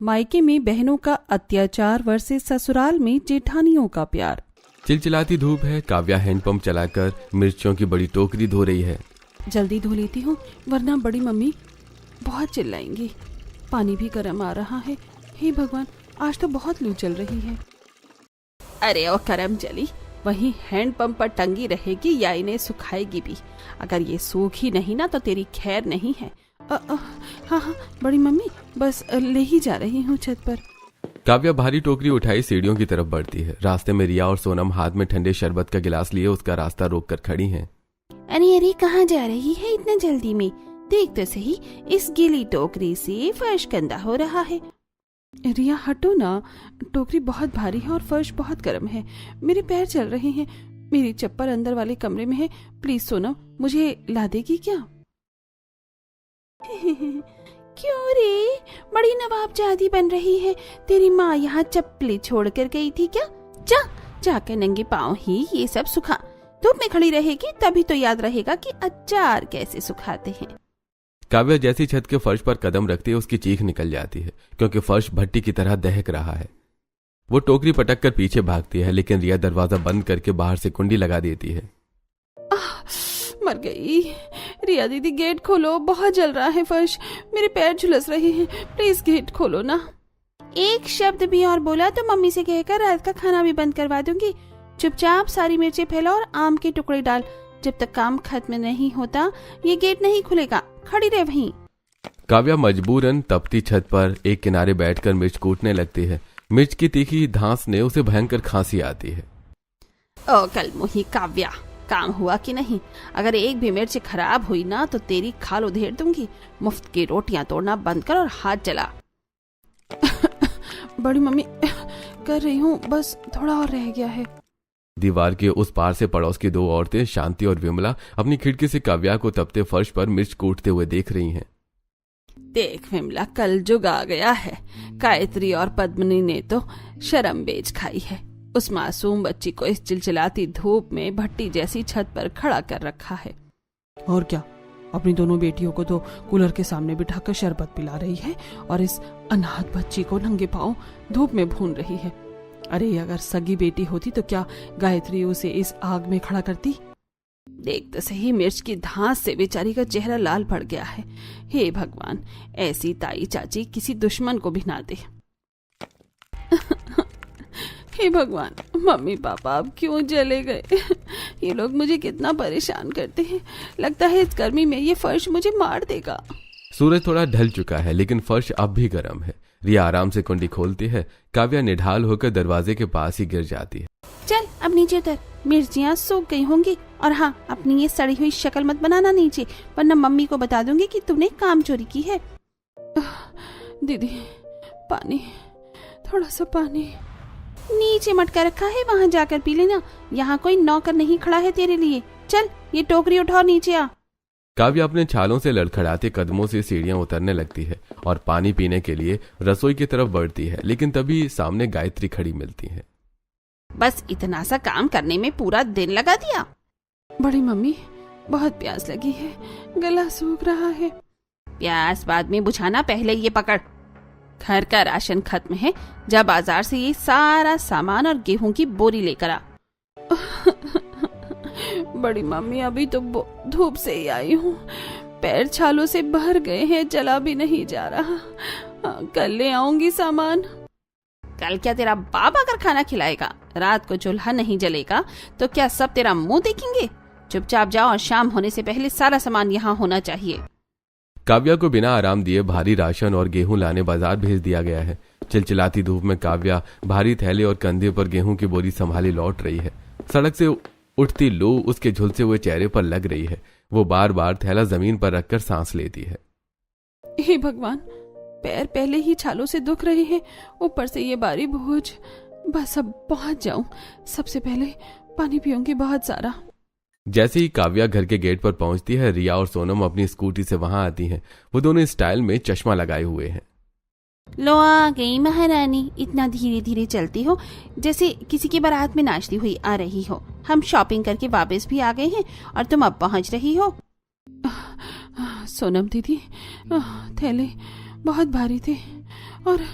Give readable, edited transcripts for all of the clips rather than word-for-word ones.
मायके में बहनों का अत्याचार वर्सेस ससुराल में जेठानियों का प्यार। चिलचिलाती धूप है। काव्या हैंडपंप चलाकर मिर्चों की बड़ी टोकरी धो रही है। जल्दी धो लेती हूँ वरना बड़ी मम्मी बहुत चिल्लाएंगी। पानी भी गर्म आ रहा है। हे भगवान, आज तो बहुत लू चल रही है। अरे ओ करम जली, वहीं हैंडपंप पर टंगी रहेगी या इन्हें सुखाएगी भी। अगर ये सूखी नहीं ना तो तेरी खैर नहीं है। हाँ, बड़ी मम्मी बस ले ही जा रही हूँ छत पर। काव्या भारी टोकरी उठाई सीढ़ियों की तरफ बढ़ती है। रास्ते में रिया और सोनम हाथ में ठंडे शरबत का गिलास लिए उसका रास्ता रोककर खड़ी हैं। अरे कहाँ जा रही है इतना जल्दी में? देख तो सही, इस गीली टोकरी से फर्श गंदा हो रहा है। रिया हटो ना, टोकरी बहुत भारी है और फर्श बहुत गर्म है। मेरे पैर चल रहे हैं। मेरी चप्पल अंदर वाले कमरे में है। प्लीज सोनम, मुझे ला देगी क्या? क्यों रे, बड़ी नवाबजादी बन रही है। तेरी माँ यहाँ चप्पलें छोड़ कर गई थी क्या? जाकर नंगे पाँव ही ये सब सुखा। धूप में खड़ी रहेगी तभी तो याद रहेगा कि अचार कैसे सुखाते हैं। काव्या जैसी छत के फर्श पर कदम रखती है उसकी चीख निकल जाती है, क्योंकि फर्श भट्टी की तरह दहक रहा है। वो टोकरी पटक कर पीछे भागती है, लेकिन रिया दरवाजा बंद करके बाहर से कुंडी लगा देती है। मर गई। रिया दीदी गेट खोलो, बहुत जल रहा है फर्श। मेरे पैर झुलस रहे हैं। प्लीज गेट खोलो ना। एक शब्द भी और बोला तो मम्मी से कहकर रात का खाना भी बंद करवा दूंगी। चुपचाप सारी मिर्चें फैला और आम के टुकड़े डाल। जब तक काम खत्म नहीं होता ये गेट नहीं खुलेगा। खड़ी रह वहीं। काव्या मजबूरन तपती छत पर एक किनारे बैठकर मिर्च कूटने लगती है। मिर्च की तीखी धांस ने उसे भयंकर खांसी आती है। ओ कल मुही काव्या, काम हुआ कि नहीं? अगर एक भी मिर्च खराब हुई ना तो तेरी खाल उधेड़ दूंगी। मुफ्त की रोटियां तोड़ना बंद कर और हाथ जला। बड़ी मम्मी कर रही हूँ, बस थोड़ा और रह गया है। दीवार के उस पार से पड़ोस की दो औरतें शांति और विमला अपनी खिड़की से काव्या को तपते फर्श पर मिर्च कूटते हुए देख रही हैं। देख विमला, कल जुग आ गया है। गायत्री और पद्मिनी ने तो शर्म बेच खाई है। उस मासूम बच्ची को इस चिलचिलाती धूप में भट्टी जैसी छत पर खड़ा कर रखा है। और क्या, अपनी दोनों बेटियों को तो कूलर के सामने बिठाकर शरबत पिला रही है और इस अनाथ बच्ची को नंगे पांव धूप में भून रही है। अरे अगर सगी बेटी होती तो क्या गायत्री उसे इस आग में खड़ा करती? देख तो सही, मिर्च की धांस से बेचारी का चेहरा लाल पड़ गया है। हे भगवान, ऐसी ताई चाची किसी दुश्मन को भी ना दे। हे भगवान, मम्मी पापा अब क्यों चले गए? ये लोग मुझे कितना परेशान करते हैं। लगता है इस गर्मी में ये फर्श मुझे मार देगा। सूरज थोड़ा ढल चुका है, लेकिन फर्श अब भी गर्म है। रिया आराम से कुंडी खोलती है। काव्या निढाल होकर दरवाजे के पास ही गिर जाती है। चल अब नीचे उतर, मिर्चियाँ सूख गई होंगी। और हाँ, अपनी ये सड़ी हुई शक्ल मत बनाना नीचे, वरना मम्मी को बता दूंगी कि तूने काम चोरी की है। दीदी पानी, थोड़ा सा पानी। नीचे मटका रखा है, वहाँ जाकर पी लेना। यहाँ कोई नौकर नहीं खड़ा है तेरे लिए। चल ये टोकरी उठाओ, नीचे आ। काव्या अपने छालों से लड़खड़ाते कदमों से सीढ़ियां उतरने लगती है और पानी पीने के लिए रसोई की तरफ बढ़ती है, लेकिन तभी सामने गायत्री खड़ी मिलती है। बस इतना सा काम करने में पूरा दिन लगा दिया। बड़ी मम्मी, बहुत प्यास लगी है, गला सूख रहा है। प्यास बाद में बुझाना, पहले ये पकड़। घर का राशन खत्म है, जा बाजार से ये सारा सामान और गेहूं की बोरी लेकर आ। बड़ी मम्मी, अभी तो धूप से ही आई हूँ। पैर छालों से भर गए हैं, चला भी नहीं जा रहा। कल ले आऊंगी सामान। कल क्या तेरा बाप आकर खाना खिलाएगा? रात को चूल्हा नहीं जलेगा तो क्या सब तेरा मुंह देखेंगे? चुपचाप जाओ और शाम होने से पहले सारा सामान यहाँ होना चाहिए। काव्या को बिना आराम दिए भारी राशन और गेहूं लाने बाजार भेज दिया गया है। चिलचिलाती धूप में काव्या भारी थैले और कंधे पर गेहूं की बोरी संभाली लौट रही है। सड़क से उठती लू उसके झुलसे हुए चेहरे पर लग रही है। वो बार बार थैला जमीन पर रखकर सांस लेती है। हे भगवान, पैर पहले ही छालों से दुख रहे हैं, ऊपर से ये भारी बोझ। बस अब पहुंच जाऊं। सबसे पहले पानी पीऊंगी बहुत सारा। जैसे ही काव्या घर के गेट पर पहुंचती है, रिया और सोनम अपनी स्कूटी से वहां आती हैं। वो दोनों स्टाइल में चश्मा लगाए हुए हैं। लो आ गई महारानी, इतना धीरे धीरे चलती हो जैसे किसी की बारात में नाचती हुई आ रही हो। हम शॉपिंग करके वापस भी आ गए हैं और तुम अब पहुंच रही हो। सोनम दीदी, थैले बहुत भारी थे और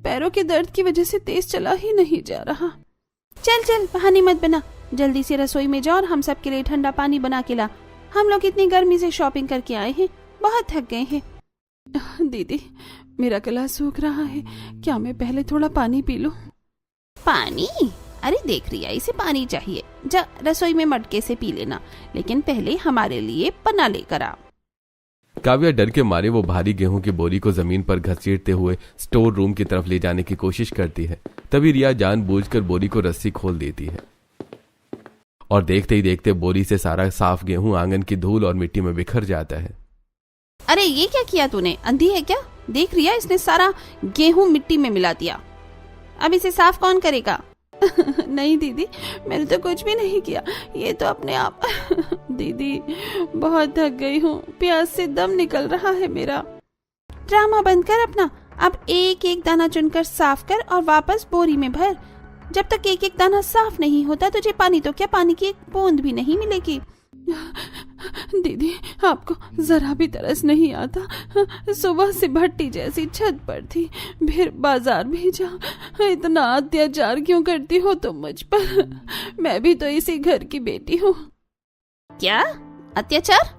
पैरों के दर्द की वजह से तेज चला ही नहीं जा रहा। चल चल बहाने मत बना, जल्दी से रसोई में जा और हम सब के लिए ठंडा पानी बना के ला। हम लोग इतनी गर्मी से शॉपिंग करके आए हैं, बहुत थक गए हैं। दीदी मेरा गला सूख रहा है, क्या मैं पहले थोड़ा पानी पी लूं? पानी? अरे देख रिया, इसे पानी चाहिए, जा रसोई में मटके से पी लेना, लेकिन पहले हमारे लिए पन्ना लेकर आ। काव्या डर के मारे वो भारी गेहूं की बोरी को जमीन पर घसीटते हुए स्टोर रूम की तरफ ले जाने की कोशिश करती है। तभी रिया जानबूझकर बोरी को रस्सी खोल देती है और देखते ही देखते बोरी से सारा साफ गेहूं आंगन की धूल और मिट्टी में बिखर जाता है। अरे ये क्या किया तूने, अंधी है क्या? देख रिया, इसने सारा गेहूं मिट्टी में मिला दिया, अब इसे साफ कौन करेगा? नहीं दीदी, मैंने तो कुछ भी नहीं किया, ये तो अपने आप। दीदी बहुत थक गई हूँ, प्यास से दम निकल रहा है मेरा। ड्रामा बंद कर अपना, अब एक एक दाना चुनकर साफ कर और वापस बोरी में भर। जब तक एक एक दाना साफ नहीं होता तुझे पानी तो क्या, पानी की एक बूंद भी नहीं मिलेगी। दीदी आपको जरा भी तरस नहीं आता, सुबह से भट्टी जैसी छत पर थी, फिर बाजार भेजा, इतना अत्याचार क्यों करती हो तुम मुझ पर? मैं भी तो इसी घर की बेटी हूँ। क्या अत्याचार?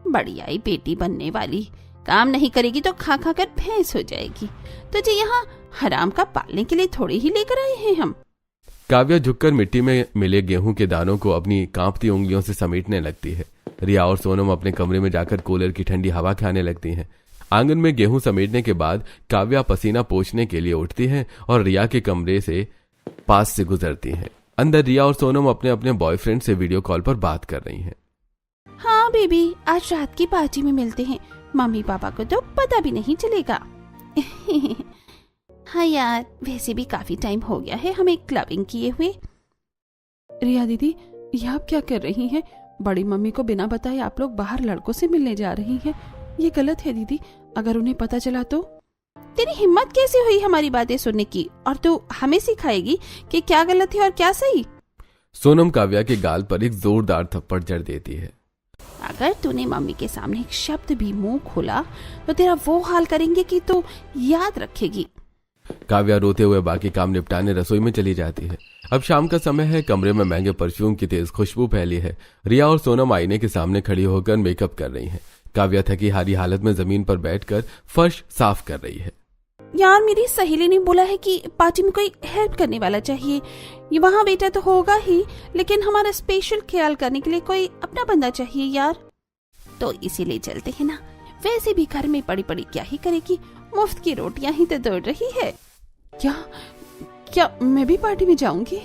बड़ी आई बेटी बनने वाली, काम नहीं करेगी तो खा खा कर भैंस हो जाएगी। तुझे यहाँ हराम का पालने के लिए थोड़ी ही लेकर आए हैं हम। काव्या झुककर मिट्टी में मिले गेहूं के दानों को अपनी कांपती उंगलियों से समेटने लगती है। रिया और सोनम अपने कमरे में जाकर कूलर की ठंडी हवा खाने लगती हैं। आंगन में गेहूं समेटने के बाद काव्या पसीना पोंछने के लिए उठती है और रिया के कमरे से पास से गुजरती है। अंदर रिया और सोनम अपने अपने बॉयफ्रेंड से वीडियो कॉल पर बात कर रही हैं। हाँ बेबी, आज रात की पार्टी में मिलते हैं, मम्मी पापा को तो पता भी नहीं चलेगा। हाँ यार, वैसे भी काफी टाइम हो गया है हमें क्लबिंग किए हुए। रिया दीदी, ये आप क्या कर रही हैं? बड़ी मम्मी को बिना बताए आप लोग बाहर लड़कों से मिलने जा रही हैं, ये गलत है दीदी, अगर उन्हें पता चला तो? तेरी हिम्मत कैसे हुई हमारी बातें सुनने की, और तू हमें सिखाएगी कि क्या गलत है और क्या सही? सोनम काव्या के गाल पर एक जोरदार थप्पड़ जड़ देती है। अगर तूने मम्मी के सामने एक शब्द भी मुंह खोला तो तेरा वो हाल करेंगे कि तू याद रखेगी। काव्या रोते हुए बाकी काम निपटाने रसोई में चली जाती है। अब शाम का समय है, कमरे में महंगे परफ्यूम की तेज खुशबू फैली है। रिया और सोनम आईने के सामने खड़ी होकर मेकअप कर रही हैं। काव्या थकी हारी हालत में जमीन पर बैठकर फर्श साफ कर रही है। यार, मेरी सहेली ने बोला है कि पार्टी में कोई हेल्प करने वाला चाहिए। ये वहाँ बेटा तो होगा ही, लेकिन हमारा स्पेशल ख्याल करने के लिए कोई अपना बंदा चाहिए यार। तो इसीलिए चलते हैं ना, वैसे भी घर में पड़ी पड़ी क्या ही करेगी, मुफ्त की रोटियां ही तो दौड़ रही है। क्या मैं भी पार्टी में जाऊंगी?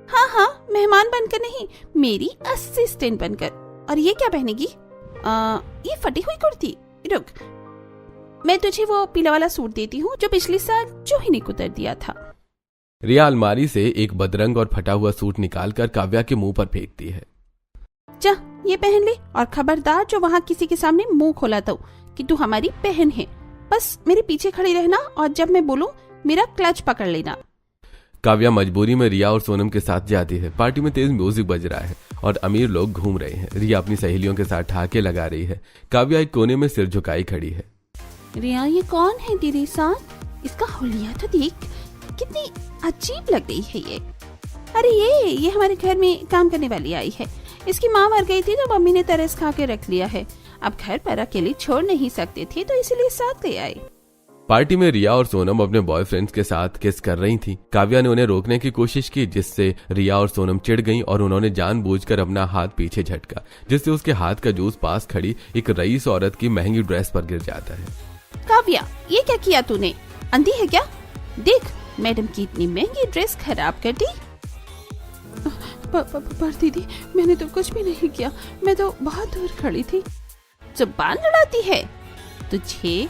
हाँ हाँ, मेहमान बनकर नहीं, मेरी असिस्टेंट बनकर। और ये क्या पहनेगी? ये फटी हुई कुर्ती। रुक, मैं तुझे वो पीला वाला सूट देती हूँ जो पिछले साल जूही ने कुतर दिया था। रिया अलमारी से एक बदरंग और फटा हुआ सूट निकालकर काव्या के मुंह पर फेंकती है। जा, ये पहन ले, और खबरदार जो वहाँ किसी के सामने मुंह खोला तो कि तू हमारी बहन है। बस मेरे पीछे खड़ी रहना और जब मैं बोलूं मेरा क्लच पकड़ लेना। काव्या मजबूरी में रिया और सोनम के साथ जाती है। पार्टी में तेज म्यूजिक बज रहा है और अमीर लोग घूम रहे हैं। रिया अपनी सहेलियों के साथ ठहाके लगा रही है। काव्या एक कोने में सिर झुकाई खड़ी है। रिया, ये कौन है तेरे साथ? इसका हुलिया तो देख, कितनी अजीब लग रही है ये। अरे ये हमारे घर में काम करने वाली आई है। इसकी माँ मर गई थी तो मम्मी ने तरस खा के रख लिया है। अब घर पर अकेले छोड़ नहीं सकते थे तो इसीलिए साथ ले आए। पार्टी में रिया और सोनम अपने बॉयफ्रेंड्स के साथ किस कर रही थी। काव्या ने उन्हें रोकने की कोशिश की, जिससे रिया और सोनम चिढ़ गईं और उन्होंने जानबूझकर अपना हाथ पीछे झटका, जिससे उसके हाथ का जूस पास खड़ी एक रईस औरत की महंगी ड्रेस पर गिर जाता है। काव्या, ये क्या किया तूने? अंधी है क्या? देख, मैडम की इतनी महंगी ड्रेस खराब कर दी। पर दीदी, मैंने तो कुछ भी नहीं किया, मैं तो बहुत दूर खड़ी थी। जुबान लड़ाती है तुझे,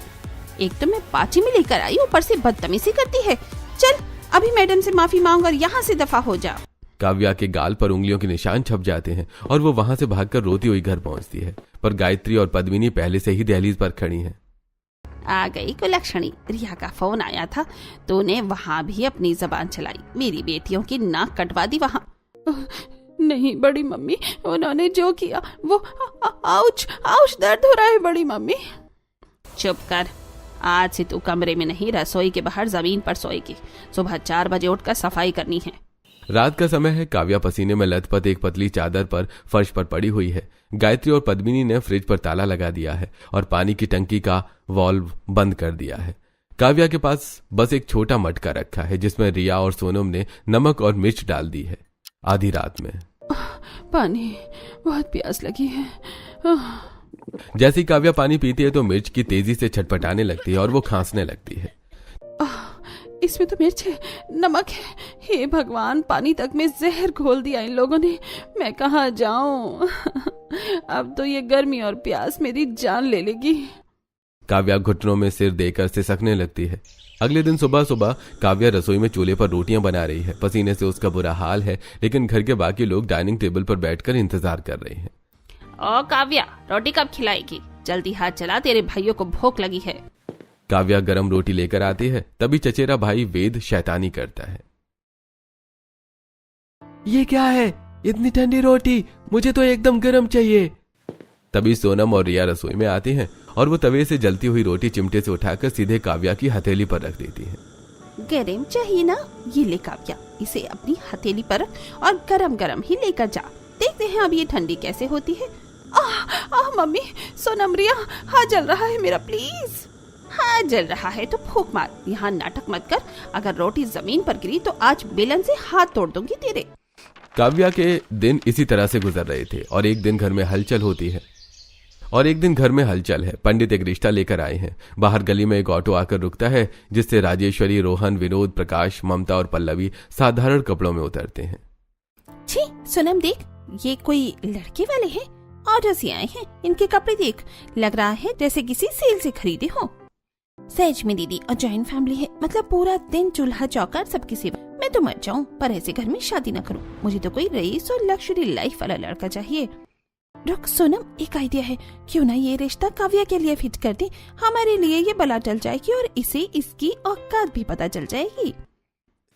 एक तो मैं पार्टी में लेकर आई, ऊपर से बदतमीजी करती है। चल, अभी मैडम से माफी मांग और यहाँ से दफा हो जा। काव्या के गाल पर उंगलियों के निशान छप जाते हैं और वो वहां से भागकर रोती हुई घर पहुंचती है। पर गायत्री और पद्मिनी पहले से ही दहलीज पर खड़ी हैं। आ गई कुलक्षणी, रिया का फोन आया था, तूने वहाँ भी अपनी जबान चलाई, मेरी बेटियों की नाक कटवा दी वहाँ। नहीं बड़ी मम्मी, उन्होंने जो किया वो आउच दर्द हो रहा है बड़ी मम्मी। चुप कर, आज से तू कमरे में नहीं, रसोई के बाहर जमीन पर सोएगी। सुबह 4 बजे उठकर सफाई करनी है। रात का समय है। काव्या पसीने में लथपथ एक पतली चादर पर फर्श पर पड़ी हुई है। गायत्री और पद्मिनी ने फ्रिज पर ताला लगा दिया है और पानी की टंकी का वाल्व बंद कर दिया है। काव्या के पास बस एक छोटा मटका रखा है जिसमें रिया और सोनम ने नमक और मिर्च डाल दी है। आधी रात में पानी, बहुत प्यास लगी है। जैसे ही काव्या पानी पीती है तो मिर्च की तेजी से छटपटाने लगती है और वो खांसने लगती है। इसमें तो मिर्च है, नमक है। हे भगवान, पानी तक में जहर घोल दिया इन लोगों ने। मैं कहाँ जाऊं? अब तो ये गर्मी और प्यास मेरी जान ले लेगी। काव्या घुटनों में सिर देकर सिसकने लगती है। अगले दिन सुबह सुबह काव्या रसोई में चूल्हे पर रोटियां बना रही है। पसीने से उसका बुरा हाल है, लेकिन घर के बाकी लोग डाइनिंग टेबल पर बैठकर इंतजार कर रहे हैं। ओ काव्या, रोटी कब खिलाएगी? जल्दी हाथ चला, तेरे भाइयों को भूख लगी है। काव्या गरम रोटी लेकर आती है। तभी चचेरा भाई वेद शैतानी करता है। ये क्या है? इतनी ठंडी रोटी, मुझे तो एकदम गरम चाहिए। तभी सोनम और रिया रसोई में आती हैं और वो तवे से जलती हुई रोटी चिमटे से उठाकर सीधे काव्या की हथेली पर रख देती हैं। गरम चाहिए ना? ये ले काव्या, इसे अपनी हथेली पर और गरम गरम ही लेकर जा। देखते हैं अब ये ठंडी कैसे होती है। मम्मी, सोनम, रिया, हाथ जल रहा है मेरा, प्लीज। हाँ, जल रहा है तो फूंक मार। यहाँ नाटक मत कर। अगर रोटी जमीन पर गिरी तो आज बेलन से हाथ तोड़ दूंगी तेरे। काव्या के दिन इसी तरह से गुजर रहे थे और एक दिन घर में हलचल है। पंडित एक रिश्ता लेकर आए हैं। बाहर गली में एक ऑटो आकर रुकता है जिससे राजेश्वरी, रोहन, विनोद, प्रकाश, ममता और पल्लवी साधारण कपड़ों में उतरते हैं। छी, सोनम देख, ये कोई लड़के वाले हैं। ऑटो से आए हैं। इनके कपड़े देख, लग रहा है जैसे किसी सेल से खरीदे हो। सच में दीदी, और जॉइंट फैमिली है, मतलब पूरा दिन चूल्हा चौका सबकी सेवा। मैं तो मर जाऊं, पर ऐसे घर में शादी न करूं। मुझे तो कोई रईस और लग्जरी लाइफ वाला लड़का चाहिए। रुक सोनम, एक आइडिया है। क्यों ना ये रिश्ता काव्या के लिए फिट कर दे? हमारे लिए ये बला टल जाएगी और इसे इसकी औकात भी पता चल जाएगी।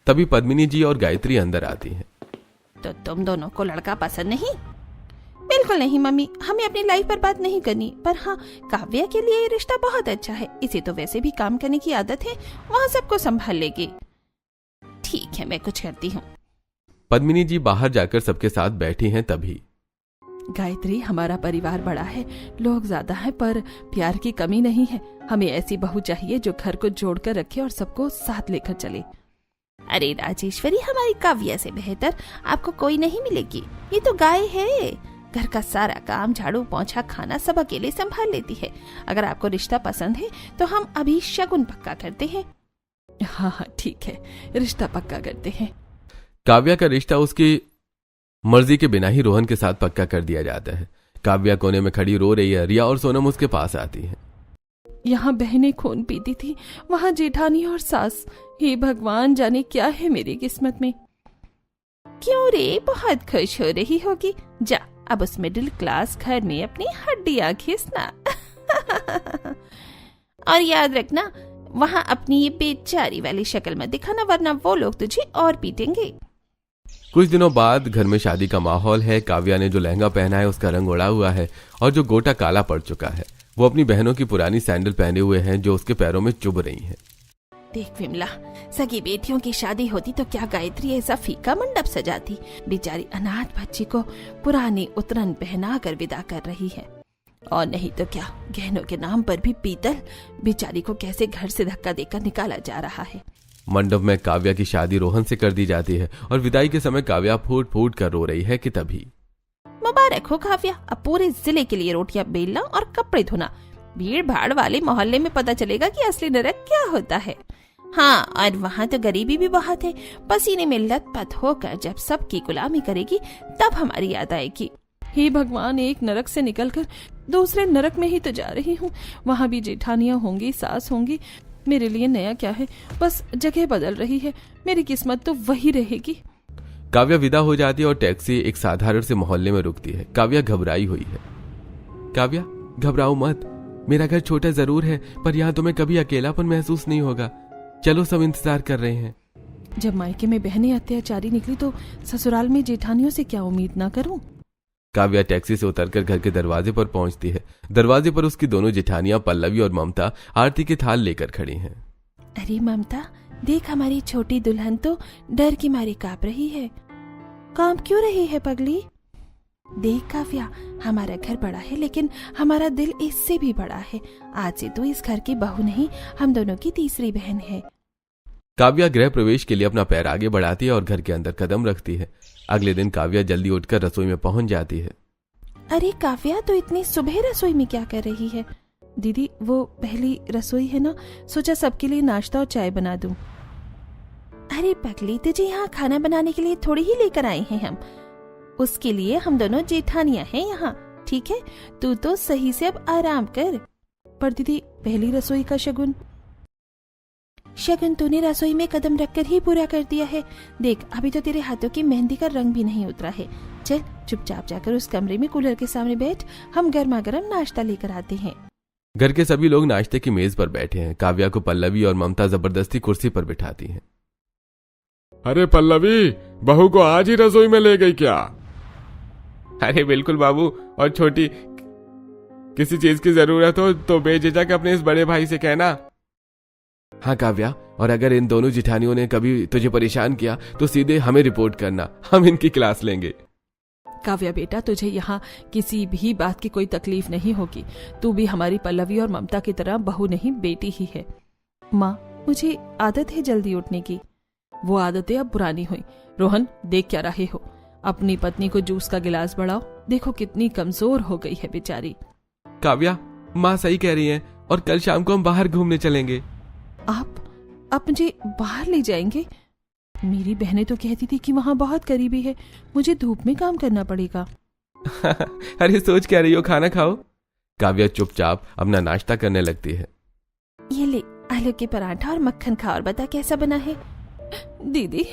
तभी पद्मिनी जी और गायत्री अंदर आती हैं। तो तुम दोनों को लड़का पसंद नहीं? बिल्कुल नहीं मम्मी, हमें अपनी लाइफ पर बात नहीं करनी। पर हाँ, काव्या के लिए ये रिश्ता बहुत अच्छा है। इसे तो वैसे भी काम करने की आदत है, वहाँ सबको संभाल लेगी। ठीक है, मैं कुछ करती हूँ। पद्मिनी जी बाहर जाकर सबके साथ बैठी हैं। तभी गायत्री, हमारा परिवार बड़ा है, लोग ज्यादा हैं, पर प्यार की कमी नहीं है। हमें ऐसी बहू चाहिए जो घर को जोड़कर रखे और सबको साथ लेकर चले। अरे राजेश्वरी, हमारी काव्या से बेहतर आपको कोई नहीं मिलेगी। ये तो गाय है, घर का सारा काम, झाड़ू, पोंछा, खाना सब अकेले संभाल लेती है। अगर आपको रिश्ता पसंद है तो हम अभी शगुन पक्का करते हैं। हाँ, ठीक है, रिश्ता पक्का करते हैं। काव्या का रिश्ता उसकी मर्जी के बिना ही रोहन के साथ पक्का कर दिया जाता है। काव्या कोने में खड़ी रो रही है। रिया और सोनम उसके पास आती हैं। यहाँ बहनें खून पीती थी, वहाँ जेठानी और सास। हे भगवान, जाने क्या है मेरी किस्मत में। क्यों रे, बहुत खुश हो रही होगी। जा, अब उस मिडिल क्लास घर में अपनी हड्डियां घिसना। और याद रखना, वहाँ अपनी ये बेचारी वाली शक्ल मत दिखाना, वरना वो लोग तुझे और पीटेंगे। कुछ दिनों बाद घर में शादी का माहौल है। काव्या ने जो लहंगा पहना है उसका रंग उड़ा हुआ है और जो गोटा काला पड़ चुका है। वो अपनी बहनों की पुरानी सैंडल पहने हुए हैं जो उसके पैरों में चुभ रही हैं। देख विमला, सगी बेटियों की शादी होती तो क्या गायत्री ऐसा फीका मंडप सजाती? बेचारी अनाथ बच्ची को पुरानी उतरन पहना कर विदा कर रही है। और नहीं तो क्या, गहनों के नाम पर भी पीतल। बेचारी को कैसे घर से धक्का देकर निकाला जा रहा है। मंडप में काव्या की शादी रोहन से कर दी जाती है और विदाई के समय काव्या फूट फूट कर रो रही है कि तभी मुबारक हो काव्या, अब पूरे जिले के लिए रोटियां बेलना और कपड़े धोना। भीड़ भाड़ वाले मोहल्ले में पता चलेगा कि असली नरक क्या होता है। हाँ, और वहाँ तो गरीबी भी बहुत है। पसीने में लथपथ होकर जब सबकी गुलामी करेगी तब हमारी याद आएगी। हे भगवान, एक नरक से निकलकर दूसरे नरक में ही तो जा रही हूँ। वहाँ भी जेठानियाँ होंगी, सास होंगी। मेरे लिए नया क्या है, बस जगह बदल रही है। मेरी किस्मत तो वही रहेगी। काव्या विदा हो जाती है और टैक्सी एक साधारण से मोहल्ले में रुकती है। काव्या घबराई हुई है। काव्या, घबराओ मत, मेरा घर छोटा जरूर है पर यहाँ तुम्हें कभी अकेलापन महसूस नहीं होगा। चलो, सब इंतजार कर रहे हैं। जब मायके में बहनें अत्याचारी निकली तो ससुराल में जेठानियों से क्या उम्मीद ना करूं? काव्या टैक्सी से उतरकर घर के दरवाजे पर पहुंचती है। दरवाजे पर उसकी दोनों जेठानियां पल्लवी और ममता आरती के थाल लेकर खड़ी हैं। अरे ममता, देख हमारी छोटी दुल्हन तो डर की मारी कांप रही है। कांप क्यों रही है पगली? देख काव्या, हमारा घर बड़ा है लेकिन हमारा दिल इससे भी बड़ा है। आज से तू इस घर की बहू नहीं, हम दोनों की तीसरी बहन है। काव्या गृह प्रवेश के लिए अपना पैर आगे बढ़ाती है और घर के अंदर कदम रखती है। अगले दिन काव्या जल्दी उठकर रसोई में पहुंच जाती है। अरे काव्या, तो इतनी सुबह रसोई में क्या कर रही है? दीदी, वो पहली रसोई है ना, सोचा सबके लिए नाश्ता और चाय बना दूं। अरे पगली, तुझे यहाँ खाना बनाने के लिए थोड़ी ही लेकर आए हैं हम। उसके लिए हम दोनों जेठानियां हैं यहाँ, ठीक है? तू तो सही से अब आराम कर। पर दीदी, पहली रसोई का शगुन? शगुन तूने रसोई में कदम रखकर ही पूरा कर दिया है। देख, अभी तो तेरे हाथों की मेहंदी का रंग भी नहीं उतरा है। चल चुपचाप जाकर उस कमरे में कूलर के सामने बैठ, हम गर्मा गर्म नाश्ता लेकर आते हैं। घर के सभी लोग नाश्ते की मेज पर बैठे हैं। काव्या को पल्लवी और ममता जबरदस्ती कुर्सी पर बिठाती हैं। अरे पल्लवी, बहू को आज ही रसोई में ले गई क्या? अरे बिल्कुल बाबू, और छोटी किसी चीज की जरूरत हो तो बेझिझक अपने इस बड़े भाई से कहना। हाँ काव्या, और अगर इन दोनों जिठानियों ने कभी तुझे परेशान किया तो सीधे हमें रिपोर्ट करना, हम इनकी क्लास लेंगे। काव्या बेटा, तुझे यहाँ किसी भी बात की कोई तकलीफ नहीं होगी। तू भी हमारी पल्लवी और ममता की तरह बहू नहीं, बेटी ही है। माँ, मुझे आदत है जल्दी उठने की। वो आदतें अब पुरानी हुई। रोहन, देख क्या रहे हो? अपनी पत्नी को जूस का गिलास बढ़ाओ, देखो कितनी कमजोर हो गई है बेचारी। काव्या, माँ सही कह रही है, और कल शाम को हम बाहर घूमने चलेंगे। आप मुझे बाहर ले जाएंगे? मेरी बहनें तो कहती थी कि वहाँ बहुत करीबी है, मुझे धूप में काम करना पड़ेगा। अरे सोच क्या रही हो, खाना खाओ। काव्या चुपचाप अपना नाश्ता करने लगती है। ये ले, आलू के पराठा और मक्खन खा और बता कैसा बना है। दीदी,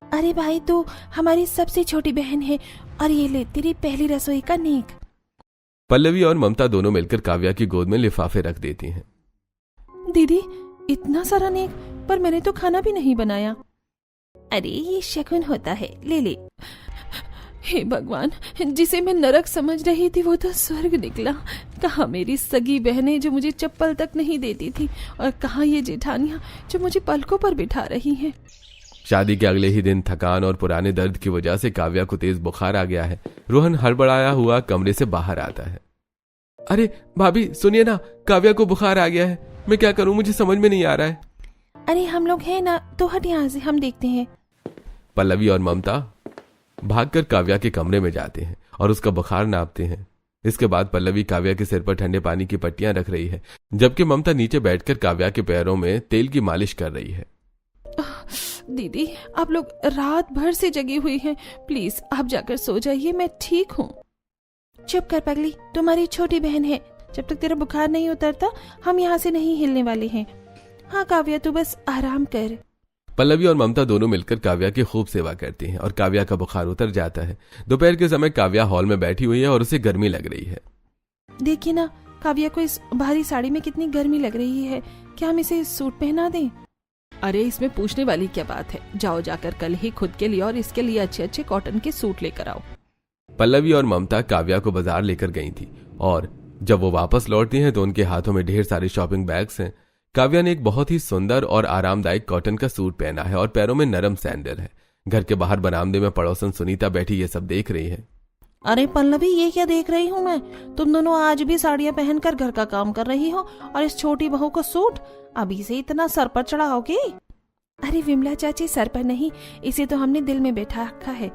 अरे भाई, तू हमारी सबसे छोटी बहन है, और ये ले तेरी पहली रसोई का नेक। पल्लवी और ममता दोनों मिलकर काव्या की गोद में लिफाफे रख देती हैं। दीदी, इतना सारा नेक, पर मैंने तो खाना भी नहीं बनाया। अरे ये शगुन होता है, ले ले। हे भगवान, जिसे मैं नरक समझ रही थी वो तो स्वर्ग निकला। कहाँ मेरी सगी बहनें जो मुझे चप्पल तक नहीं देती थी, और कहाँ ये जेठानियां जो मुझे पलकों पर बिठा रही हैं। शादी के अगले ही दिन थकान और पुराने दर्द की वजह से काव्या को तेज बुखार आ गया है। रोहन हड़बड़ाया हुआ कमरे से बाहर आता है। अरे भाभी सुनिए ना, काव्या को बुखार आ गया है, मैं क्या करूं, मुझे समझ में नहीं आ रहा है। अरे हम लोग हैं ना, तो हट यहाँ से, हम देखते हैं। पल्लवी और ममता भागकर काव्या के कमरे में जाते हैं और उसका बुखार नापते हैं। इसके बाद पल्लवी काव्या के सिर पर ठंडे पानी की पट्टियां रख रही है, जबकि ममता नीचे बैठकर काव्या के पैरों में तेल की मालिश कर रही है। दीदी, आप लोग रात भर से जगी हुई हैं, प्लीज आप जाकर सो जाइए, मैं ठीक हूँ। चुप कर पगली, तुम्हारी छोटी बहन है, जब तक तेरा बुखार नहीं उतरता हम यहाँ से नहीं हिलने वाले हैं। हाँ काव्या, तू बस आराम कर। पल्लवी और ममता दोनों मिलकर काव्या की खूब सेवा करती हैं और काव्या का बुखार उतर जाता है। दोपहर के समय काव्या हॉल में बैठी हुई है और उसे गर्मी लग रही है। देखिए ना, काव्या को इस भारी साड़ी में कितनी गर्मी लग रही है, क्या हम इसे सूट पहना दें? अरे इसमें पूछने वाली क्या बात है, जाओ जाकर कल ही खुद के लिए और इसके लिए अच्छे अच्छे कॉटन के सूट लेकर आओ। पल्लवी और ममता काव्या को बाजार लेकर गई थी और जब वो वापस लौटती हैं तो उनके हाथों में ढेर सारे शॉपिंग बैग्स हैं। काव्या ने एक बहुत ही सुंदर और आरामदायक कॉटन का सूट पहना है और पैरों में नरम सैंडल है। घर के बाहर बरामदे में पड़ोसन सुनीता बैठी ये सब देख रही है। अरे पल्लवी, ये क्या देख रही हूँ मैं? तुम दोनों आज भी साड़ियाँ पहनकर घर का काम कर रही हो और इस छोटी बहू को सूट अभी से इतना सर पर चढ़ाओगे? अरे विमला चाची, सर पर नहीं, इसे तो हमने दिल में बैठा रखा है।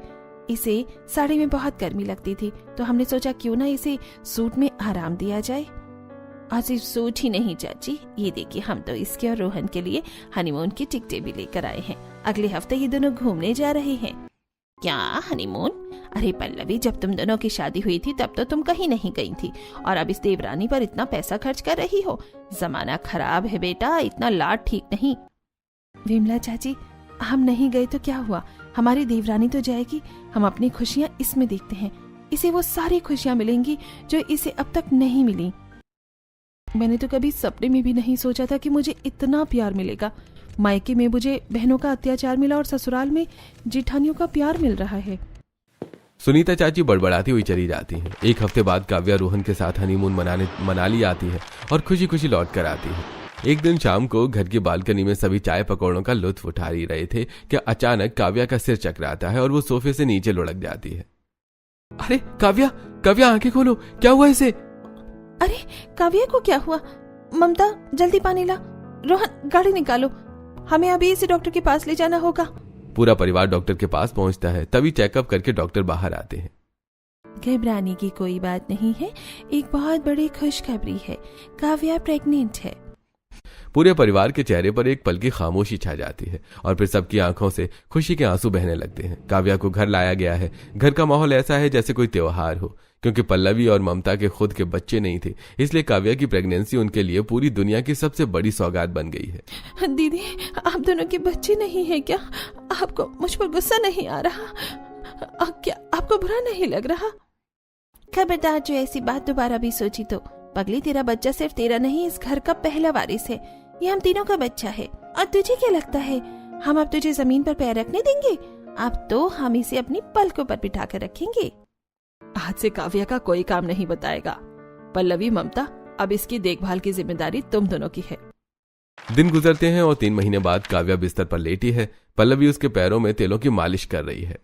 इसे साड़ी में बहुत गर्मी लगती थी तो हमने सोचा क्यों ना इसे सूट में आराम दिया जाए। और सिर्फ सूट ही नहीं चाची, ये देखिए हम तो इसके और रोहन के लिए हनीमून की टिकटें भी लेकर आए हैं। अगले हफ्ते ये दोनों घूमने जा रहे हैं। क्या हनीमून? अरे पल्लवी, जब तुम दोनों की शादी हुई थी तब तो तुम कहीं नहीं गई थी और अब इस देवरानी पर इतना पैसा खर्च कर रही हो। जमाना खराब है बेटा, इतना लाड ठीक नहीं। विमला चाची, हम नहीं गए तो क्या हुआ, हमारी देवरानी तो जाएगी। हम अपनी खुशियाँ इसमें देखते हैं, इसे वो सारी खुशियाँ मिलेंगी जो इसे अब तक नहीं मिली। मैंने तो कभी सपने में भी नहीं सोचा था कि मुझे इतना प्यार मिलेगा। मायके में मुझे बहनों का अत्याचार मिला और ससुराल में जेठानियों का प्यार मिल रहा है। सुनीता चाची बड़बड़ाती हुई चली जाती हैं। एक हफ्ते बाद काव्या रोहन के साथ हनीमून मनाली आती है और खुशी खुशी लौट कर आती है। एक दिन शाम को घर की बालकनी में सभी चाय पकौड़ों का लुत्फ उठा ही रहे थे कि अचानक काव्या का सिर चकराता है और वो सोफे से नीचे लुढ़क जाती है। अरे काव्या, काव्या आंखें खोलो, क्या हुआ इसे? अरे काव्या को क्या हुआ? ममता जल्दी पानी ला। रोहन गाड़ी निकालो, हमें अभी इसे डॉक्टर के पास ले जाना होगा। पूरा परिवार डॉक्टर के पास पहुंचता है। तभी चेकअप करके डॉक्टर बाहर आते हैं। घबराने की कोई बात नहीं है, एक बहुत बड़ी खुशखबरी है, काव्या प्रेग्नेंट है। पूरे परिवार के चेहरे पर एक पल की खामोशी छा जाती है और फिर सबकी आंखों से खुशी के आंसू बहने लगते हैं। काव्या को घर लाया गया है। घर का माहौल ऐसा है जैसे कोई त्योहार हो, क्योंकि पल्लवी और ममता के खुद के बच्चे नहीं थे, इसलिए काव्या की प्रेगनेंसी उनके लिए पूरी दुनिया की सबसे बड़ी सौगात बन गई है। दीदी, आप दोनों के बच्चे नहीं है क्या? आपको मुझ पर गुस्सा नहीं आ रहा? क्या आपको बुरा नहीं लग रहा? खबरदार जो ऐसी बात दोबारा भी सोची तो। पगली, तेरा बच्चा सिर्फ तेरा नहीं, इस घर का पहला वारिस है। ये हम तीनों का बच्चा है। और तुझे क्या लगता है हम अब तुझे जमीन पर पैर रखने देंगे? अब तो हम इसे अपनी पलकों पर बिठा कर रखेंगे। आज से काव्या का कोई काम नहीं बताएगा। पल्लवी, ममता, अब इसकी देखभाल की जिम्मेदारी तुम दोनों की है। दिन गुजरते हैं और 3 महीने बाद काव्या बिस्तर पर लेटी है। पल्लवी उसके पैरों में तेलों की मालिश कर रही है।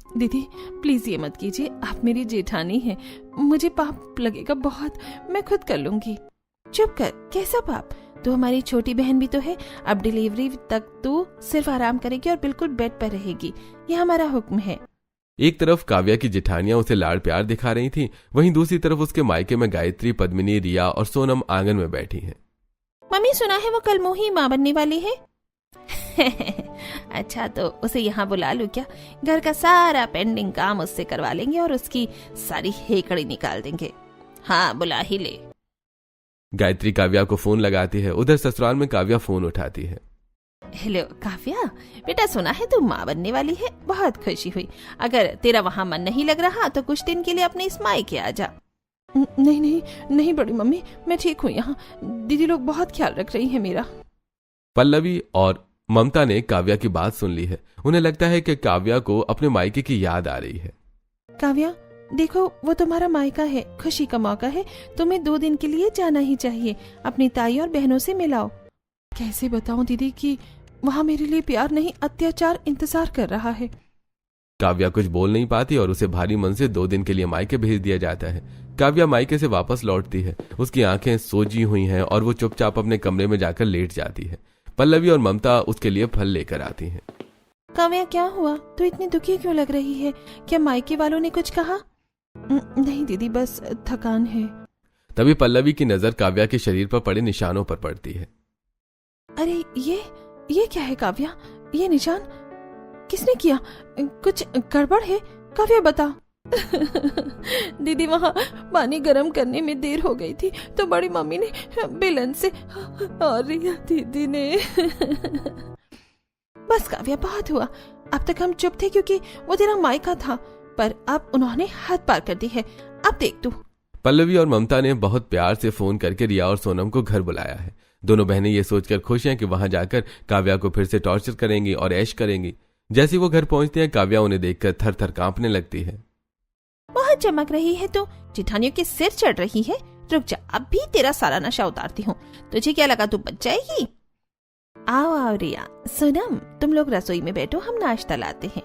दीदी प्लीज ये मत कीजिए, आप मेरी जेठानी हैं, मुझे पाप लगेगा बहुत, मैं खुद कर लूंगी। चुप कर, कैसा पाप? तू हमारी छोटी बहन भी तो है। अब डिलीवरी तक तू सिर्फ आराम करेगी और बिल्कुल बेड पर रहेगी, ये हमारा हुक्म है। एक तरफ काव्या की जेठानियां उसे लाड़ प्यार दिखा रही थी, वहीं दूसरी तरफ उसके मायके में गायत्री, पद्मिनी, रिया और सोनम आंगन में बैठी हैं। मम्मी, सुना है वो कल मोही माँ बनने वाली है। अच्छा, तो उसे यहाँ बुला लूं क्या? घर का सारा पेंडिंग काम उससे करवा लेंगे और उसकी सारी हेकड़ी निकाल देंगे। हाँ, बुला ही ले। गायत्री काव्या को फोन लगाती है। उधर ससुराल में काव्या फोन उठाती है। हेलो काव्या, बेटा सुना है तू माँ बनने वाली है, बहुत खुशी हुई। अगर तेरा वहाँ मन नहीं लग रहा तो कुछ दिन के लिए अपने इस मायके आ जा। नहीं नहीं नहीं बड़ी मम्मी, मैं ठीक हूँ यहाँ। दीदी लोग बहुत ख्याल रख रही है मेरा। पल्लवी और ममता ने काव्या की बात सुन ली है। उन्हें लगता है कि काव्या को अपने मायके की याद आ रही है। काव्या देखो, वो तुम्हारा मायका है, खुशी का मौका है, तुम्हें 2 दिन के लिए जाना ही चाहिए। अपनी ताई और बहनों से मिलाओ। कैसे बताऊं दीदी कि वहाँ मेरे लिए प्यार नहीं, अत्याचार इंतजार कर रहा है। काव्या कुछ बोल नहीं पाती और उसे भारी मन से 2 दिन के लिए मायके भेज दिया जाता है। काव्या मायके से वापस लौटती है। उसकी आंखें सोजी हुई हैं और वो चुपचाप अपने कमरे में जाकर लेट जाती है। पल्लवी और ममता उसके लिए फल लेकर आती हैं। काव्या क्या हुआ? तू इतनी दुखी क्यों लग रही है? क्या मायके वालों ने कुछ कहा? नहीं दीदी, बस थकान है। तभी पल्लवी की नजर काव्या के शरीर पर पड़े निशानों पर पड़ती है। अरे ये क्या है काव्या? ये निशान किसने किया? कुछ गड़बड़ है? काव्या बता। दीदी, वहाँ पानी गर्म करने में देर हो गई थी तो बड़ी मम्मी ने बेलन से और रिया दीदी ने। बस काव्या, बहुत हुआ। अब तक हम चुप थे क्योंकि वो तेरा मायका था, पर अब उन्होंने हद पार कर दी है। अब देख तू। पल्लवी और ममता ने बहुत प्यार से फोन करके रिया और सोनम को घर बुलाया है। दोनों बहनें ये सोचकर खुश हैं कि वहां जाकर काव्या को फिर से टॉर्चर करेंगी और ऐश करेंगी। जैसे वो घर पहुंचती हैं, काव्या उन्हें देखकर थर थर कांपने लगती है। बहुत चमक रही है तो जेठानियों के सिर चढ़ रही है। रुक जा, अब भी तेरा सारा नशा उतारती हूँ। तुझे क्या लगा तू बच जाएगी? आओ आओ रिया, सोनम, तुम लोग रसोई में बैठो, हम नाश्ता लाते हैं।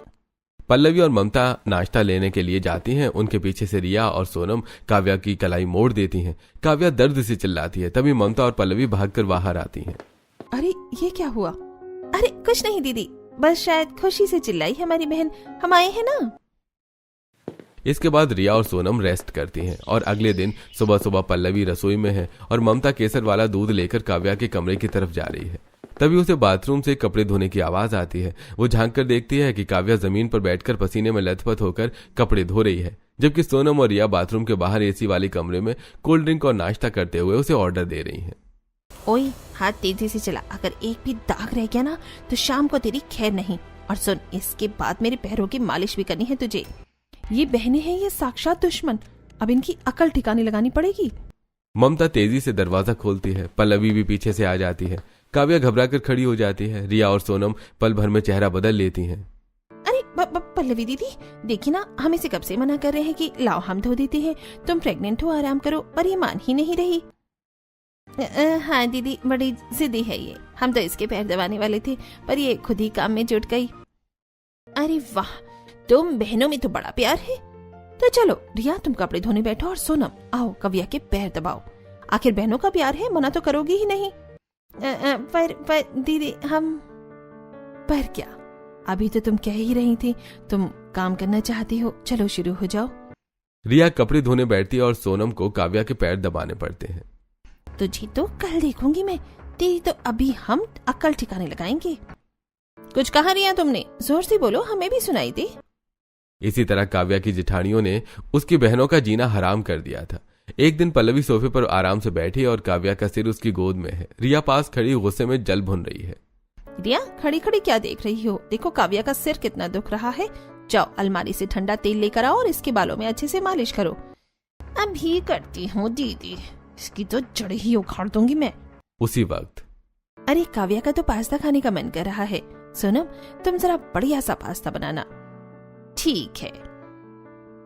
पल्लवी और ममता नाश्ता लेने के लिए जाती हैं। उनके पीछे से रिया और सोनम काव्या की कलाई मोड़ देती हैं। काव्या दर्द से चिल्लाती है। तभी ममता और पल्लवी भागकर बाहर आती हैं। अरे ये क्या हुआ? अरे कुछ नहीं दीदी, बस शायद खुशी से चिल्लाई हमारी बहन, हम आए हैं ना। इसके बाद रिया और सोनम रेस्ट करती हैं और अगले दिन सुबह सुबह पल्लवी रसोई में है और ममता केसर वाला दूध लेकर काव्या के कमरे की तरफ जा रही है। तभी उसे बाथरूम से कपड़े धोने की आवाज आती है। वो झांक कर देखती है कि काव्या जमीन पर बैठकर पसीने में लथपथ होकर कपड़े धो रही है, जबकि सोनम और रिया बाथरूम के बाहर एसी वाले कमरे में कोल्ड ड्रिंक और नाश्ता करते हुए उसे ऑर्डर दे रही हैं। ओए, हाथ तेजी से चला, अगर एक भी दाग रह गया ना तो शाम को तेरी खैर नहीं। और सुन, इसके बाद मेरे पैरों की मालिश भी करनी है तुझे। ये बहनें हैं, ये साक्षात दुश्मन, अब इनकी अकल ठिकाने लगानी पड़ेगी। ममता तेजी से दरवाजा खोलती है। पल्लवी भी पीछे से आ जाती है। काव्या घबराकर खड़ी हो जाती है। रिया और सोनम पल भर में चेहरा बदल लेती हैं। अरे पल्लवी दीदी देखी ना, हम इसे कब से मना कर रहे हैं कि लाओ हम धो देते हैं, तुम प्रेग्नेंट हो आराम करो, पर ये मान ही नहीं रही। हाँ दीदी बड़ी जिद्दी है ये, हम तो इसके पैर दबाने वाले थे पर ये खुद ही काम में जुट गई। अरे वाह, तुम बहनों में तो बड़ा प्यार है। तो चलो रिया तुम कपड़े धोने बैठो और सोनम आओ कव्या के पैर दबाओ, आखिर बहनों का प्यार है, मना तो करोगी ही नहीं। पर दीदी हम। पर क्या, अभी तो तुम कह ही रही थी तुम काम करना चाहती हो, चलो शुरू हो जाओ। रिया कपड़े धोने बैठती है और सोनम को काव्या के पैर दबाने पड़ते हैं। तुझे तो कल देखूंगी मैं, तेरी तो अभी हम अक्ल ठिकाने लगाएंगे। कुछ कहा रिया तुमने, जोर से बोलो हमें भी सुनाई दे। इसी तरह काव्या की जिठानियों ने उसकी बहनों का जीना हराम कर दिया था। एक दिन पल्लवी सोफे पर आराम से बैठी और काव्या का सिर उसकी गोद में है। रिया पास खड़ी गुस्से में जल भुन रही है। रिया खड़ी खड़ी क्या देख रही हो, देखो काव्या का सिर कितना दुख रहा है, जाओ अलमारी से ठंडा तेल लेकर आओ और इसके बालों में अच्छे से मालिश करो। अभी करती हूँ दीदी, इसकी तो जड़ ही उखाड़ दूंगी मैं। उसी वक्त अरे काव्या का तो पास्ता खाने का मन कर रहा है, सोनम तुम जरा बढ़िया सा पास्ता बनाना। ठीक है।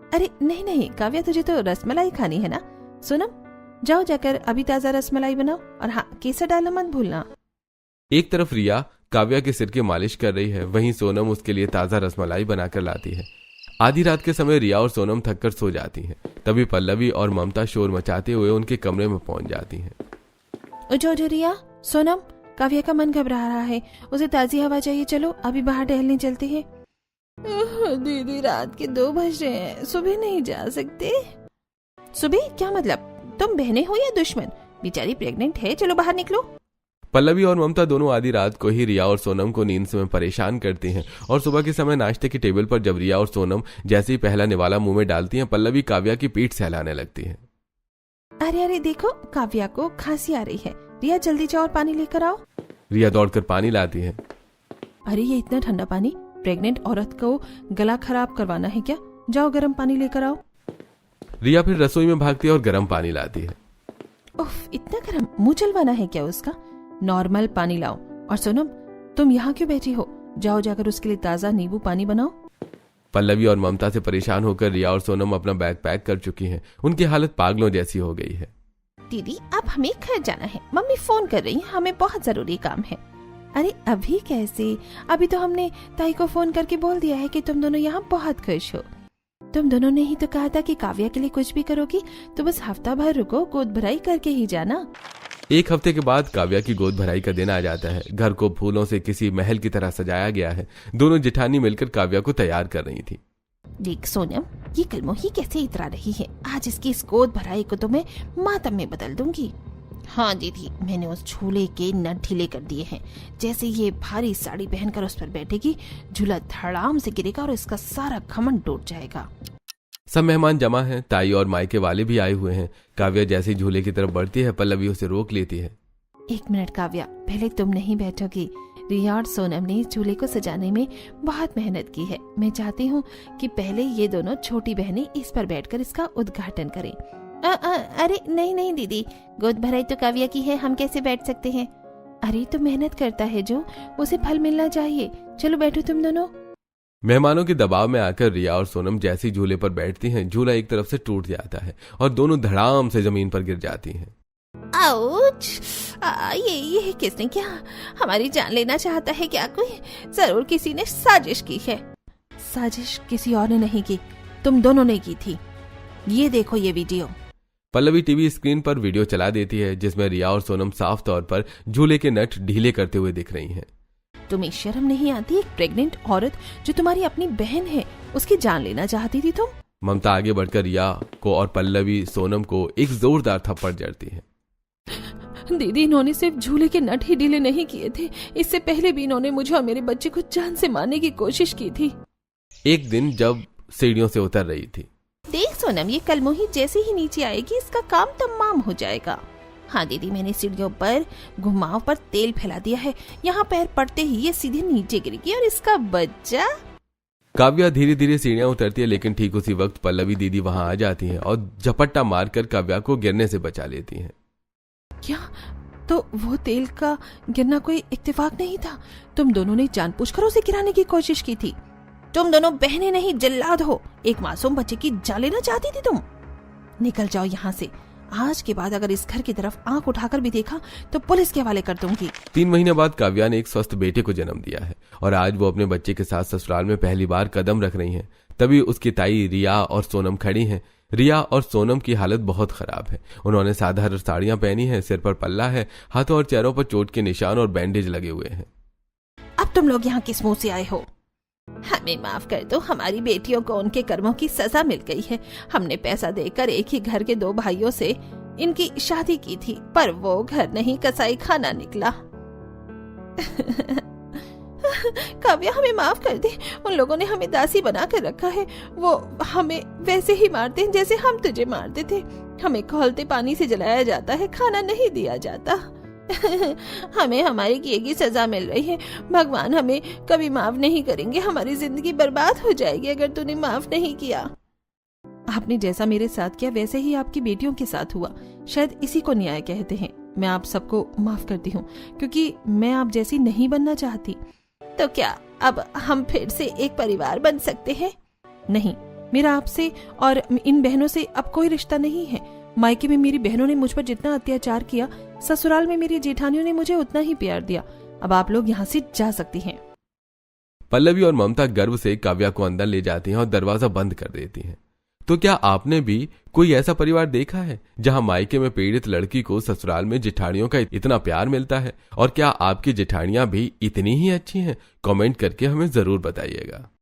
अरे नहीं नहीं काव्या तुझे तो रसमलाई खानी है ना, सोनम जाओ जाकर अभी ताजा रसमलाई बनाओ, और हाँ केसर डालना मत भूलना। एक तरफ रिया काव्या के सिर की मालिश कर रही है, वहीं सोनम उसके लिए ताजा रसमलाई बनाकर लाती है। आधी रात के समय रिया और सोनम थककर सो जाती हैं। तभी पल्लवी और ममता शोर मचाते हुए उनके कमरे में पहुंच जाती हैं। उठो रिया, सोनम काव्या का मन घबरा रहा है, उसे ताजी हवा चाहिए, चलो अभी बाहर टहलने चलते हैं। दीदी रात के 2 बज रहे हैं, सुबह नहीं जा सकते। सुबह क्या मतलब, तुम बहनें हो या दुश्मन, बेचारी प्रेग्नेंट है, चलो बाहर निकलो। पल्लवी और ममता दोनों आधी रात को ही रिया और सोनम को नींद से परेशान करती हैं और सुबह के समय नाश्ते की टेबल पर जब रिया और सोनम जैसे ही पहला निवाला मुंह में डालती हैं, पल्लवी काव्या की पीठ सहलाने लगती है। अरे अरे देखो काव्या को खांसी आ रही है, रिया जल्दी जाओ और पानी लेकर आओ। रिया दौड़कर पानी लाती है। अरे ये इतना ठंडा पानी, प्रेग्नेंट औरत को गला खराब करवाना है क्या, जाओ गर्म पानी लेकर आओ। रिया फिर रसोई में भागती है और गर्म पानी लाती है। उफ इतना गर्म, मुंह जलवाना है क्या उसका, नॉर्मल पानी लाओ। और सोनम तुम यहाँ क्यों बैठी हो, जाओ जाकर उसके लिए ताजा नींबू पानी बनाओ। पल्लवी और ममता से परेशान होकर रिया और सोनम अपना बैग पैक कर चुकी हैं। उनकी हालत पागलों जैसी हो गई है। दीदी अब हमें घर जाना है, मम्मी फोन कर रही है, हमें बहुत जरूरी काम है। अरे अभी कैसे, अभी तो हमने ताई को फोन करके बोल दिया है कि तुम दोनों यहाँ बहुत खुश हो। तुम दोनों ने ही तो कहा था कि काव्या के लिए कुछ भी करोगी, तो बस हफ्ता भर रुको, गोद भराई करके ही जाना। एक हफ्ते के बाद काव्या की गोद भराई का दिन आ जाता है। घर को फूलों से किसी महल की तरह सजाया गया है। दोनों जिठानी मिलकर काव्या को तैयार कर रही थी। देख सोनम ये कलमोही कैसे इतरा रही है, आज इसकी इस गोद भराई को तो मैं मातम में बदल दूंगी। हाँ दीदी मैंने उस झूले के नट ढीले कर दिए हैं, जैसे ये भारी साड़ी पहनकर उस पर बैठेगी, झूला धड़ाम से गिरेगा और इसका सारा घमंड टूट जाएगा। सब मेहमान जमा हैं, ताई और मायके वाले भी आए हुए हैं। काव्या जैसे ही झूले की तरफ बढ़ती है, पल्लवी उसे रोक लेती है। 1 मिनट काव्या, पहले तुम नहीं बैठोगी, रिया और सोनम ने इस झूले को सजाने में बहुत मेहनत की है। मैं चाहती हूँ कि पहले ये दोनों छोटी बहनें इस पर बैठकर इसका उद्घाटन करें। अरे नहीं नहीं दीदी, गोद भराई तो काव्या की है, हम कैसे बैठ सकते हैं। अरे तो मेहनत करता है जो, उसे फल मिलना चाहिए, चलो बैठो तुम दोनों। मेहमानों के दबाव में आकर रिया और सोनम जैसी झूले पर बैठती हैं, झूला एक तरफ से टूट जाता है और दोनों धड़ाम से जमीन पर गिर जाती हैं। आउच! ये किसने किया, हमारी जान लेना चाहता है क्या कोई, जरूर किसी ने साजिश की है। साजिश किसी और ने नहीं की, तुम दोनों ने की थी। ये देखो ये वीडियो। पल्लवी टीवी स्क्रीन पर वीडियो चला देती है जिसमें रिया और सोनम साफ तौर पर झूले के नट ढीले करते हुए दिख रही हैं। तुम्हें शर्म नहीं आती, एक प्रेग्नेंट औरत जो तुम्हारी अपनी बहन है उसकी जान लेना चाहती थी तुम। ममता आगे बढ़कर रिया को और पल्लवी सोनम को एक जोरदार थप्पड़ जड़ती है। दीदी इन्होंने सिर्फ झूले के नट ही ढीले नहीं किए थे, इससे पहले भी इन्होंने मुझे और मेरे बच्चे को जान से मारने की कोशिश की थी। एक दिन जब सीढ़ियों से उतर रही थी, देख सोनम ये कलमोही जैसे ही नीचे आएगी इसका काम तमाम हो जाएगा। हाँ दीदी मैंने सीढ़ियों पर घुमाव पर तेल फैला दिया है, यहाँ पैर पड़ते ही ये सीधे नीचे गिरेगी और इसका बच्चा। काव्या धीरे धीरे सीढ़ियां उतरती है, लेकिन ठीक उसी वक्त पल्लवी दीदी वहां आ जाती हैं और झपट्टा मारकर काव्या को गिरने से बचा लेती हैं। क्या, तो वो तेल का गिरना कोई इत्तेफाक नहीं था, तुम दोनों ने जानबूझकर उसे गिराने की कोशिश की थी। तुम दोनों बहनें नहीं जिल्लाद हो। एक मासूम बच्चे की जान लेना चाहती थी तुम। निकल जाओ यहाँ से। आज के बाद अगर इस घर की तरफ आंख उठाकर भी देखा तो पुलिस के हवाले कर दूंगी। 3 महीने बाद काव्या ने एक स्वस्थ बेटे को जन्म दिया है और आज वो अपने बच्चे के साथ ससुराल में पहली बार कदम रख रही हैं। तभी उसकी ताई रिया और सोनम खड़ी हैं। रिया और सोनम की हालत बहुत खराब है। उन्होंने साधारण साड़ियां पहनी हैं, सिर पर पल्ला है, हाथों और चेहरों पर चोट के निशान और बैंडेज लगे हुए हैं। अब तुम लोग यहाँ किस मुंह से आए हो? हमें माफ कर दो, हमारी बेटियों को उनके कर्मों की सजा मिल गई है। हमने पैसा देकर एक ही घर के 2 भाइयों से इनकी शादी की थी, पर वो घर नहीं कसाई खाना निकला। काव्या, हमें माफ कर दे। उन लोगों ने हमें दासी बना कर रखा है। वो हमें वैसे ही मारते हैं जैसे हम तुझे मारते थे। हमें खौलते पानी से जलाया जाता है, खाना नहीं दिया जाता। हमें हमारी किए की सजा मिल रही है। भगवान हमें कभी माफ नहीं करेंगे। हमारी जिंदगी बर्बाद हो जाएगी अगर तूने माफ नहीं किया। आपने जैसा मेरे साथ किया वैसे ही आपकी बेटियों के साथ हुआ। शायद इसी को न्याय कहते हैं। मैं आप सबको माफ करती हूँ क्योंकि मैं आप जैसी नहीं बनना चाहती। तो क्या अब हम फिर से एक परिवार बन सकते हैं? नहीं, मेरा आपसे और इन बहनों से अब कोई रिश्ता नहीं है। मायके में मेरी बहनों ने मुझ पर जितना अत्याचार किया, ससुराल में मेरी जेठानियों ने मुझे उतना ही प्यार दिया। अब आप लोग यहाँ से जा सकती हैं। पल्लवी और ममता गर्व से काव्या को अंदर ले जाती हैं और दरवाजा बंद कर देती हैं। तो क्या आपने भी कोई ऐसा परिवार देखा है जहां मायके में पीड़ित लड़की को ससुराल में जेठानियों का इतना प्यार मिलता है? और क्या आपकी जेठानियां भी इतनी ही अच्छी हैं? कमेंट करके हमें जरूर बताइएगा।